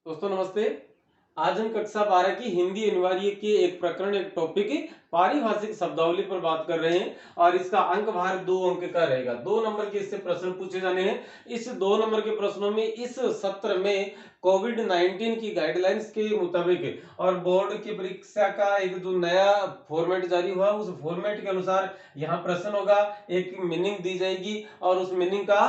दोस्तों नमस्ते। आज हम कक्षा 12 की हिंदी अनिवार्य के एक प्रकरण एक टॉपिक पारिभाषिक शब्दावली पर बात कर रहे हैं और इसका अंक भार 2 अंक का रहेगा। 2 नंबर के इससे प्रश्न पूछे जाने हैं। इस 2 नंबर के प्रश्नों में इस सत्र में कोविड-19 की गाइडलाइंस के मुताबिक और बोर्ड की परीक्षा का एक जो नया फॉर्मेट जारी हुआ उस फॉर्मेट के अनुसार यहाँ प्रश्न होगा, एक मीनिंग दी जाएगी और उस मीनिंग का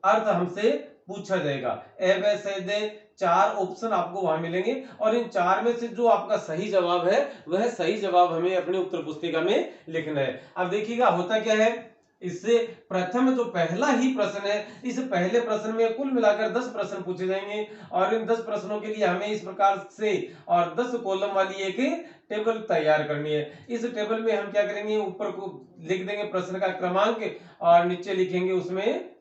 अर्थ हमसे पूछा जाएगा। A B C D 4 option आपको वहां मिलेंगे और इन 4 में से जो आपका सही जवाब है वह सही जवाब हमें अपनी उत्तर पुस्तिका में लिखना है। अब देखिएगा होता क्या है, इससे प्रथम जो पहला ही प्रश्न है, इस पहले प्रश्न में कुल मिलाकर 10 प्रश्न पूछे जाएंगे और इन 10 प्रश्नों के लिए हमें इस प्रकार से और 10 कॉलम वाली एक टेबल तैयार करनी है। इस टेबल में हम क्या करेंगे, ऊपर को लिख देंगे प्रश्न का क्रमांक और नीचे लिखेंगे उसमें,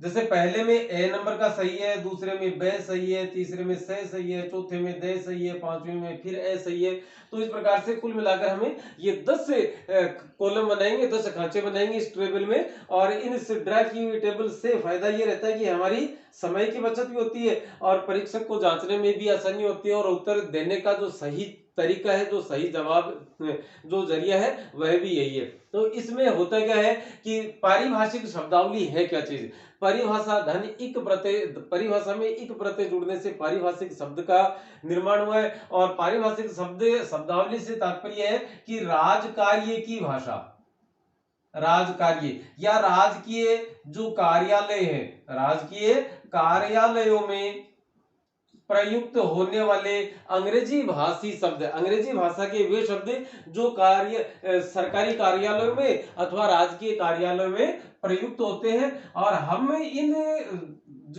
जैसे पहले में ए नंबर का सही है, दूसरे में बे सही है, तीसरे में से सही है, चौथे में दे सही है, पांचवें में फिर ए सही है। तो इस प्रकार से कुल मिलाकर हमें ये 10 कॉलम बनाएंगे, 10 खांचे बनाएंगे इस टेबल में। और इन ड्रा की हुई टेबल से फायदा ये रहता है कि हमारी समय की बचत भी होती है और परीक्षक को जांचने में भी आसानी होती है और उत्तर देने का जो सही तरीका है, जो सही जवाब जो जरिया है वह भी यही है। तो इसमें होता क्या है कि पारिभाषिक शब्दावली है क्या चीज। परिभाषा धन इक प्रत्यय, परिभाषा में इक प्रत्यय जुड़ने से पारिभाषिक शब्द का निर्माण हुआ है और पारिभाषिक शब्द शब्दावली से तात्पर्य है कि राजकार्य की भाषा, राजकार्य या राजकीय जो कार्यालय है, राजकीय कार्यालयों में प्रयुक्त होने वाले अंग्रेजी भाषी शब्द, अंग्रेजी भाषा के वे शब्द जो सरकारी कार्यालयों में अथवा राजकीय कार्यालयों में प्रयुक्त होते हैं। और हम इन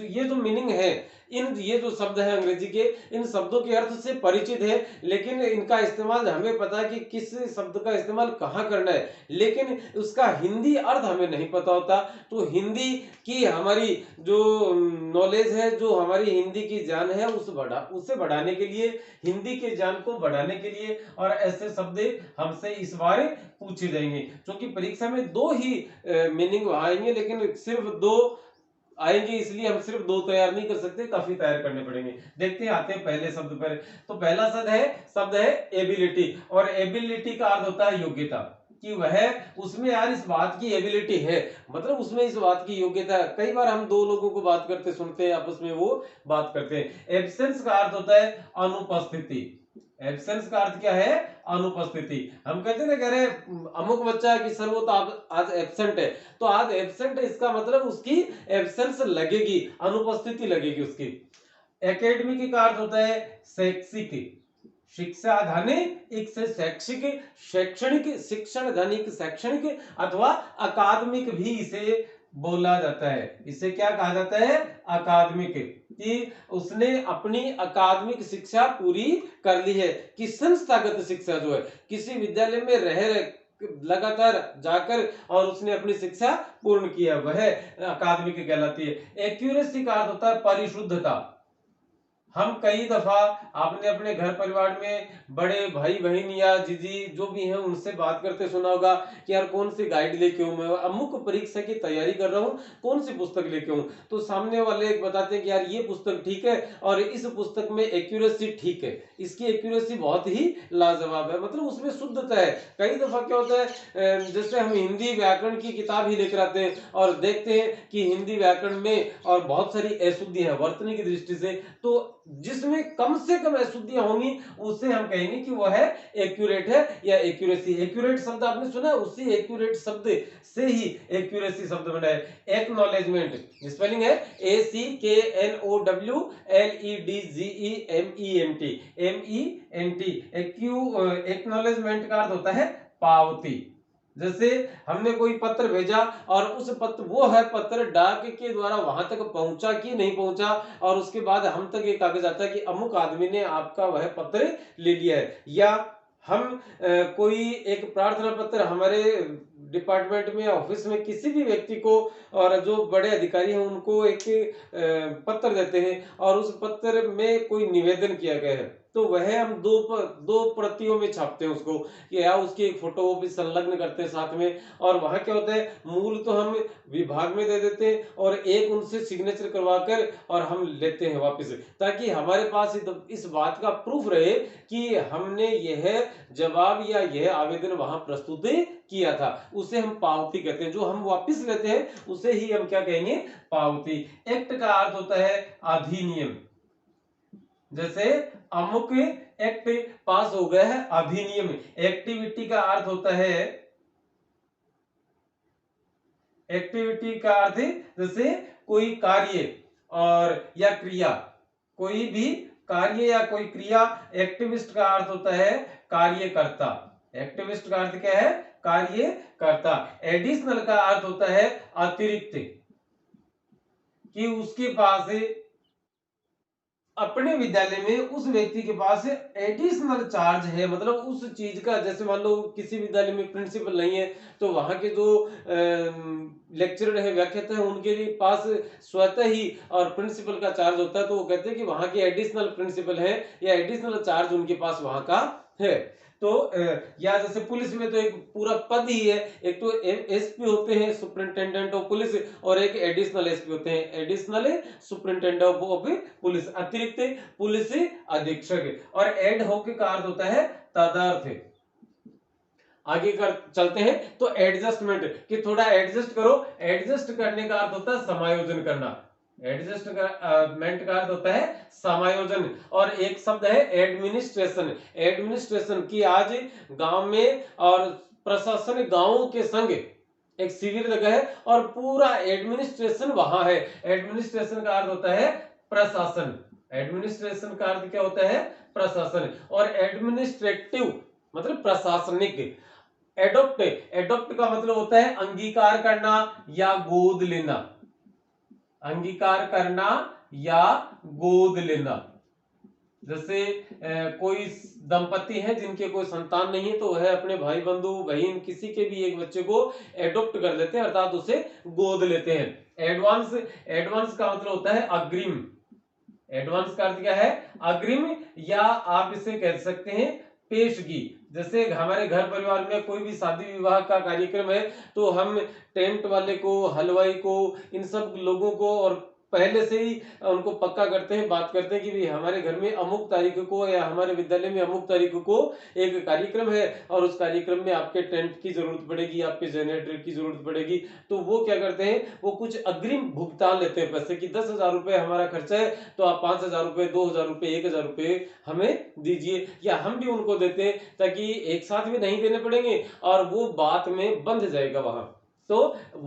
ये जो मीनिंग है, इन ये जो शब्द है अंग्रेजी के, इन शब्दों के अर्थ से परिचित है, लेकिन इनका इस्तेमाल हमें पता है कि किस शब्द का इस्तेमाल कहाँ करना है, लेकिन उसका हिंदी अर्थ हमें नहीं पता होता। तो हिंदी की हमारी जो नॉलेज है, जो हमारी हिंदी की जान है, उसे बढ़ाने के लिए, हिंदी के ज्ञान को बढ़ाने के लिए और ऐसे शब्द हमसे इस बार पूछे जाएंगे। क्योंकि परीक्षा में 2 ही मीनिंग आएंगे, लेकिन सिर्फ 2 आएंगे, इसलिए हम सिर्फ 2 तैयार नहीं कर सकते, काफी तैयार करने पड़ेंगे। देखते हैं, आते हैं पहले शब्द पर। तो पहला शब्द है एबिलिटी, और एबिलिटी का अर्थ होता है योग्यता, कि वह उसमें यार इस बात की एबिलिटी है, मतलब उसमें इस बात की योग्यता है। कई बार हम 2 लोगों को बात करते सुनते हैं, आपस में वो बात करते हैं। एब्सेंस का अर्थ होता है अनुपस्थिति। एब्सेंस का अर्थ क्या है? अनुपस्थिति। हम कहते हैं ना, कह रहे अमुक बच्चा है कि सर वो तो आज एब्सेंट है, तो आज एब्सेंट है इसका मतलब उसकी एब्सेंस लगेगी, अनुपस्थिति लगेगी उसकी। एकेडमिक का अर्थ होता है शैक्षिक, शिक्षा धनिक से शैक्षिक, शैक्षणिक, शिक्षण धनिक शैक्षणिक अथवा अकादमिक भी इसे बोला जाता है। इसे क्या कहा जाता है? अकादमिक, कि उसने अपनी अकादमिक शिक्षा पूरी कर ली है, कि संस्थागत शिक्षा जो है, किसी विद्यालय में रह लगातार जाकर और उसने अपनी शिक्षा पूर्ण किया, वह अकादमिक कहलाती है। एक्यूरेसी का अर्थ होता है परिशुद्धता। हम कई दफा आपने अपने घर परिवार में बड़े भाई बहन या जीजी जो भी हैं उनसे बात करते सुना होगा कि यार कौन सी गाइड लेके हूं, मैं अमुक परीक्षा की तैयारी कर रहा हूं, कौन सी पुस्तक लेके हूं। तो सामने वाले बताते हैं कि यार ये पुस्तक ठीक है और इस पुस्तक में एक्यूरेसी ठीक है, इसकी एक्यूरेसी बहुत ही लाजवाब है, मतलब उसमें शुद्धता है। कई दफा क्या होता है, जैसे हम हिंदी व्याकरण की किताब ही लेकर आते हैं और देखते हैं कि हिंदी व्याकरण में और बहुत सारी अशुद्धियां हैं वर्तनी की दृष्टि से, तो जिसमें कम से कम अशुद्धियां होंगी उसे हम कहेंगे कि वह है एक्यूरेट है या एक्यूरेसी। एक्यूरेट शब्द आपने सुना है, उसी एक्यूरेट शब्द से ही एक्यूरेसी शब्द बना है। एक्नॉलेजमेंट, स्पेलिंग है ACKNOWLEDGEMENT, एक्नॉलेजमेंट का अर्थ होता है पावती। जैसे हमने कोई पत्र भेजा और उस पत्र, वो है पत्र डाक के द्वारा वहां तक पहुंचा कि नहीं पहुंचा, और उसके बाद हम तक ये कागज आता है कि अमुक आदमी ने आपका वह पत्र ले लिया है। या हम कोई एक प्रार्थना पत्र हमारे डिपार्टमेंट में, ऑफिस में किसी भी व्यक्ति को और जो बड़े अधिकारी हैं उनको एक पत्र देते हैं और उस पत्र में कोई निवेदन किया गया है तो वह हम दो प्रतियों में छापते हैं उसको, कि या उसकी एक फोटो भी संलग्न करते हैं साथ में। और वहां क्या होता है, मूल तो हम विभाग में दे देते हैं और एक उनसे सिग्नेचर करवा कर और हम लेते हैं वापस, ताकि हमारे पास इस बात का प्रूफ रहे कि हमने यह जवाब या यह आवेदन वहां प्रस्तुत किया था। उसे हम पावती कहते हैं। जो हम वापस लेते हैं उसे ही हम क्या कहेंगे, पावती। एक्ट का अर्थ होता है अधिनियम। जैसे अमुक एक्ट पास हो गया है, अधिनियम। एक्टिविटी का अर्थ होता है, एक्टिविटी का अर्थ जैसे कोई कार्य और या क्रिया, कोई भी कार्य या कोई क्रिया। एक्टिविस्ट का अर्थ होता है कार्यकर्ता। एक्टिविस्ट का अर्थ क्या है, कार्यकर्ता। एडिशनल का अर्थ होता है अतिरिक्त, कि उसके पास अपने विद्यालय में उस व्यक्ति के पास एडिशनल चार्ज है, मतलब उस चीज का। जैसे मान लो किसी विद्यालय में प्रिंसिपल नहीं है तो वहां के जो लेक्चरर है, व्याख्याता है, उनके लिए पास स्वतः ही और प्रिंसिपल का चार्ज होता है। तो वो कहते हैं कि वहां के एडिशनल प्रिंसिपल है या एडिशनल चार्ज उनके पास वहां का है। तो या जैसे पुलिस में तो एक पूरा पद ही है, एक तो एसपी होते हैं, सुपरिंटेंडेंट ऑफ पुलिस, और एक एडिशनल एसपी होते हैं, एडिशनल सुपरिंटेंडेंट ऑफ पुलिस, अतिरिक्त पुलिस अधीक्षक। और एड हॉक का अर्थ होता है तदर्थ। आगे कर चलते हैं तो एडजस्टमेंट, कि थोड़ा एडजस्ट करो। एडजस्ट करने का अर्थ होता है समायोजन करना। एडजस्टमेंट का अर्थ होता है समायोजन। और एक शब्द है एडमिनिस्ट्रेशन। एडमिनिस्ट्रेशन की आज गांव में और प्रशासन गांवों के संग एक शिविर लगा है और पूरा एडमिनिस्ट्रेशन वहां है। एडमिनिस्ट्रेशन का अर्थ होता है प्रशासन। एडमिनिस्ट्रेशन का अर्थ क्या होता है, प्रशासन। और एडमिनिस्ट्रेटिव मतलब प्रशासनिक। एडोप्ट, एडोप्ट का मतलब होता है अंगीकार करना या गोद लेना। अंगीकार करना या गोद लेना। जैसे कोई दंपति है जिनके कोई संतान नहीं है तो वह अपने भाई बंधु बहन किसी के भी एक बच्चे को एडॉप्ट कर लेते हैं, अर्थात उसे गोद लेते हैं। एडवांस, एडवांस का मतलब होता है अग्रिम। एडवांस का अर्थ क्या है, अग्रिम, या आप इसे कह सकते हैं पेशगी। जैसे हमारे घर परिवार में कोई भी शादी विवाह का कार्यक्रम है तो हम टेंट वाले को, हलवाई को, इन सब लोगों को और पहले से ही उनको पक्का करते हैं, बात करते हैं कि भी हमारे घर में अमुक तारीख को या हमारे विद्यालय में अमुक तारीख को एक कार्यक्रम है और उस कार्यक्रम में आपके टेंट की जरूरत पड़ेगी, आपके जनरेटर की जरूरत पड़ेगी। तो वो क्या करते हैं, वो कुछ अग्रिम भुगतान लेते हैं पैसे की। 10,000 रुपए हमारा खर्चा है तो आप 5,000 रुपए, 2,000 रुपए, 1,000 रुपए हमें दीजिए, या हम भी उनको देते हैं, ताकि एक साथ भी नहीं देने पड़ेंगे और वो बात में बंध जाएगा वहां। तो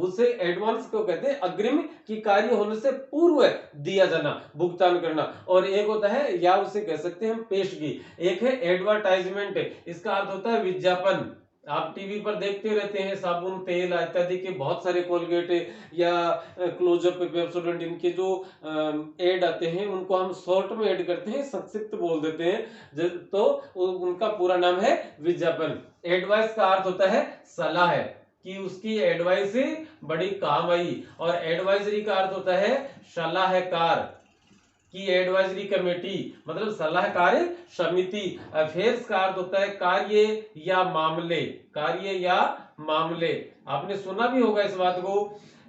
उसे एडवांस को कहते हैं अग्रिम, की कार्य होने से पूर्व दिया जाना, भुगतान करना। और एक होता है, या उसे कह सकते हैं हम पेशगी। एक है एडवर्टाइजमेंट, इसका अर्थ होता है विज्ञापन। आप टीवी पर देखते रहते हैं साबुन, तेल इत्यादि के बहुत सारे, कोलगेट या क्लोजअप, पेप्सोडेंट, इनके जो एड आते हैं उनको हम शॉर्ट में ऐड करते हैं, संक्षिप्त बोल देते हैं, तो उनका पूरा नाम है विज्ञापन। एडवाइस का अर्थ होता है सलाह है, कि उसकी एडवाइस बड़ी काम आई। और एडवाइजरी का अर्थ होता है सलाहकार, की एडवाइजरी कमेटी मतलब सलाहकार समिति। अफेयर्स का अर्थ होता है कार्य या मामले, कार्य या मामले। आपने सुना भी होगा इस बात को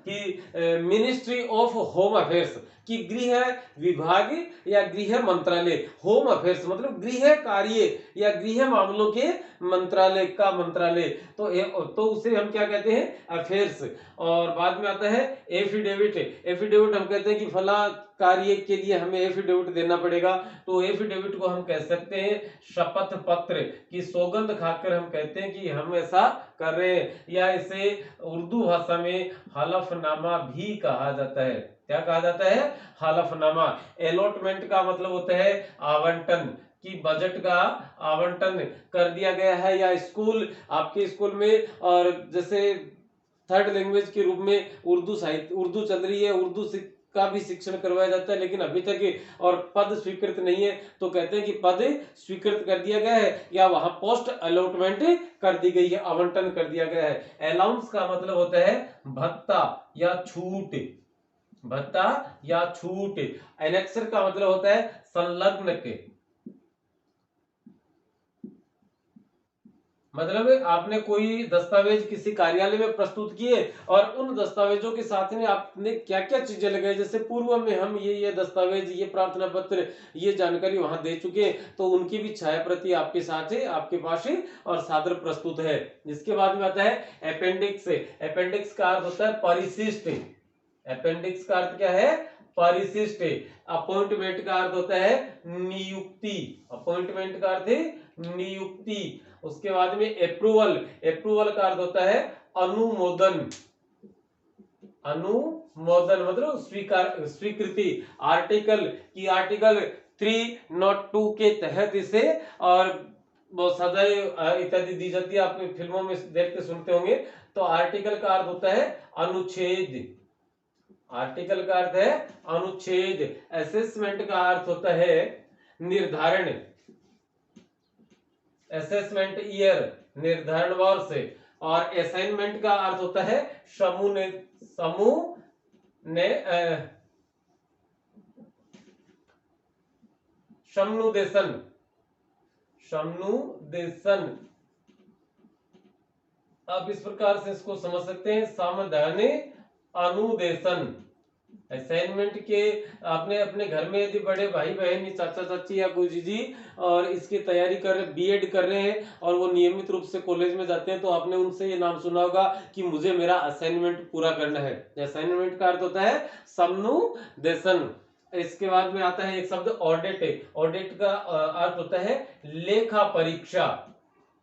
कि मिनिस्ट्री ऑफ होम अफेयर्स, कि गृह विभाग या गृह मंत्रालय। होम अफेयर्स मतलब गृह कार्य या गृह मामलों के मंत्रालय का मंत्रालय, तो उसे हम क्या कहते हैं, अफेयर्स। और बाद में आता है एफिडेविट। एफिडेविट हम कहते हैं कि फला कार्य के लिए हमें एफिडेविट देना पड़ेगा, तो एफिडेविट को हम कह सकते हैं शपथ पत्र, की सौगंध खाकर हम कहते हैं कि हम ऐसा कर रहे हैं। या इसे उर्दू भाषा में हलफनामा भी कहा जाता है। क्या कहा जाता है, हलफनामा। अलॉटमेंट का मतलब होता है आवंटन, कि बजट का आवंटन कर दिया गया है, या स्कूल, आपके स्कूल में, और जैसे थर्ड लैंग्वेज के रूप में उर्दू साहित्य, उर्दू चल रही है, उर्दू का भी शिक्षण करवाया जाता है, लेकिन अभी तक और पद स्वीकृत नहीं है, तो कहते हैं कि पद स्वीकृत कर दिया गया है या वहां पोस्ट अलॉटमेंट कर दी गई है, आवंटन कर दिया गया है। अलाउंस का मतलब होता है भत्ता या छूट, भत्ता या छूट। एनेक्सर का मतलब होता है संलग्न के, मतलब आपने कोई दस्तावेज किसी कार्यालय में प्रस्तुत किए और उन दस्तावेजों के साथ में आपने क्या क्या चीजें लगाई, जैसे पूर्व में हम ये दस्तावेज, ये प्रार्थना पत्र, ये जानकारी वहां दे चुके हैं, तो उनकी भी छाया प्रति आपके साथ है, आपके पास है और सादर प्रस्तुत है। जिसके बाद में आता है अपेंडिक्स। अपेंडिक्स का अर्थ होता है परिशिष्ट। अपेंडिक्स का अर्थ क्या है? परिशिष्ट। अपॉइंटमेंट का अर्थ होता है नियुक्ति। अपॉइंटमेंट का अर्थ है नियुक्ति। उसके बाद में अप्रूवल। अप्रूवल का अर्थ होता है अनुमोदन। अनुमोदन मतलब स्वीकृति। आर्टिकल की आर्टिकल 302 के तहत इसे और बहुत सजा इत्यादि दी जाती है, आपने फिल्मों में देखते सुनते होंगे। तो आर्टिकल का अर्थ होता है अनुच्छेद। आर्टिकल का अर्थ है अनुच्छेद। असेसमेंट का अर्थ होता है निर्धारण। असेसमेंट ईयर, निर्धारण वर्ष। और असाइनमेंट का अर्थ होता है समनुदेशन। समनुदेशन आप इस प्रकार से इसको समझ सकते हैं, सामधानी अनुदेशन। असाइनमेंट के आपने अपने घर में यदि बड़े भाई बहन, चाचा चाची या कोई जीजी और इसकी तैयारी कर रहे, बीएड कर रहे हैं और वो नियमित रूप से कॉलेज में जाते हैं, तो आपने उनसे ये नाम सुना होगा कि मुझे मेरा असाइनमेंट पूरा करना है। असाइनमेंट का अर्थ होता है समनुदेशन। इसके बाद में आता है एक शब्द ऑडिट। ऑडिट का अर्थ होता है लेखा परीक्षा।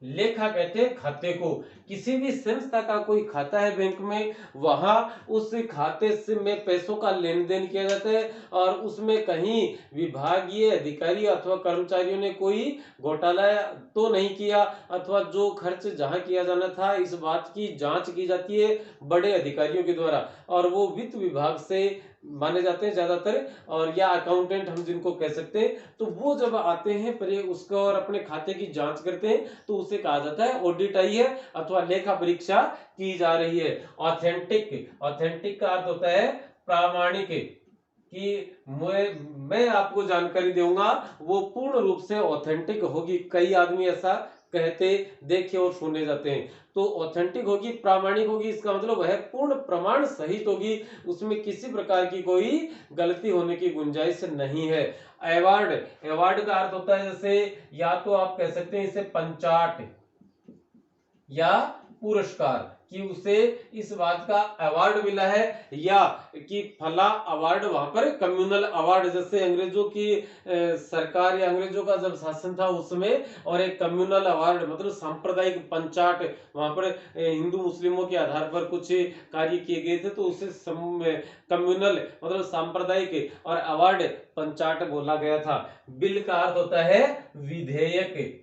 लेखा कहते हैं खाते को। किसी भी संस्था का कोई खाता है बैंक में, वहां उस खाते से में पैसों का लेन देन किया जाता है और उसमें कहीं विभागीय अधिकारी अथवा कर्मचारियों ने कोई घोटाला तो नहीं किया, अथवा जो खर्च जहां किया जाना था, इस बात की जांच की जाती है बड़े अधिकारियों के द्वारा, और वो वित्त विभाग से माने जाते हैं ज्यादातर, और या अकाउंटेंट हम जिनको कह सकते हैं। तो वो जब आते हैं पर उसको और अपने खाते की जांच करते हैं, तो उसे कहा जाता है ऑडिट आई है अथवा लेखा परीक्षा की जा रही है। ऑथेंटिक। ऑथेंटिक का अर्थ होता है प्रामाणिक, कि मैं आपको जानकारी दूंगा वो पूर्ण रूप से ऑथेंटिक होगी। कई आदमी ऐसा कहते देखे और सुने जाते हैं। तो ऑथेंटिक होगी, प्रामाणिक होगी, इसका मतलब वह पूर्ण प्रमाण सहित होगी, उसमें किसी प्रकार की कोई गलती होने की गुंजाइश नहीं है। अवार्ड। अवार्ड का अर्थ होता है जैसे, या तो आप कह सकते हैं इसे पंचाट या पुरस्कार, कि उसे इस बात का अवार्ड मिला है, या कि फला अवार्ड वहां पर कम्युनल अवार्ड, जैसे अंग्रेजों की सरकार या अंग्रेजों का जब शासन था उसमें, और एक कम्युनल अवार्ड मतलब सांप्रदायिक पंचाट, वहां पर हिंदू मुस्लिमों के आधार पर कुछ कार्य किए गए थे, तो उसे कम्युनल मतलब सांप्रदायिक और अवार्ड पंचाट बोला गया था। बिल का अर्थ होता है विधेयक,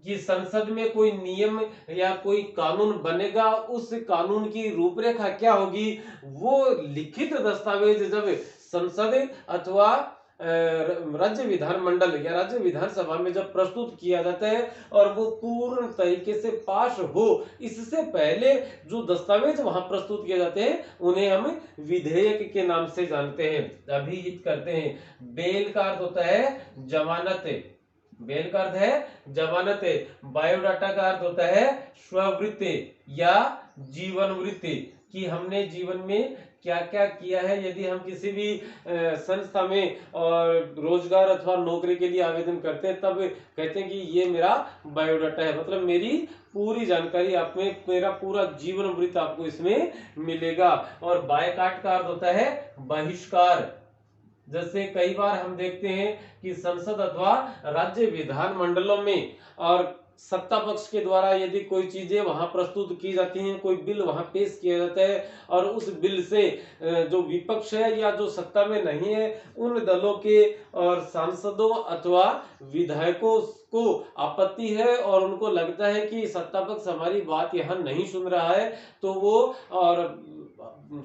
कि संसद में कोई नियम या कोई कानून बनेगा, उस कानून की रूपरेखा क्या होगी, वो लिखित दस्तावेज जब संसद अथवा राज्य विधानमंडल या राज्य विधानसभा में जब प्रस्तुत किया जाता है और वो पूर्ण तरीके से पास हो, इससे पहले जो दस्तावेज वहां प्रस्तुत किए जाते हैं उन्हें हम विधेयक के नाम से जानते हैं, अभिहित करते हैं। बेल का अर्थ होता है जमानत। बेल का अर्थ है जमानत। बायोडाटा का अर्थ होता है स्ववृत्ति या जीवन वृत्ति, कि हमने जीवन में क्या क्या किया है। यदि हम किसी भी संस्था में और रोजगार अथवा नौकरी के लिए आवेदन करते हैं, तब कहते हैं कि ये मेरा बायोडाटा है, मतलब मेरी पूरी जानकारी आप में, मेरा पूरा जीवन वृत्त आपको इसमें मिलेगा। और बायकाट का अर्थ होता है बहिष्कार। जैसे कई बार हम देखते हैं कि संसद अथवा राज्य विधानमंडलों में और सत्ता पक्ष के द्वारा यदि कोई चीजें वहां प्रस्तुत की जाती हैं, कोई बिल वहां पेश किया जाता है और उस बिल से जो विपक्ष है या जो सत्ता में नहीं है उन दलों के और सांसदों अथवा विधायकों को आपत्ति है और उनको लगता है कि सत्ता पक्ष हमारी बात यहाँ नहीं सुन रहा है, तो वो और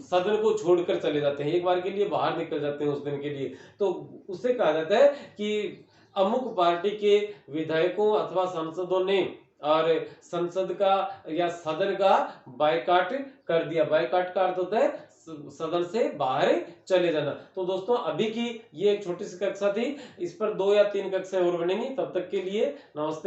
सदन को छोड़कर चले जाते हैं, एक बार के लिए बाहर निकल जाते हैं उस दिन के लिए। तो उससे कहा जाता है कि अमुक पार्टी के विधायकों अथवा सांसदों ने और संसद का या सदन का बायकॉट कर दिया। बायकॉट का अर्थ होता है सदन से बाहर चले जाना। तो दोस्तों अभी की ये एक छोटी सी कक्षा थी, इस पर 2 या 3 कक्षाएं और बनेंगी। तब तक के लिए नमस्ते।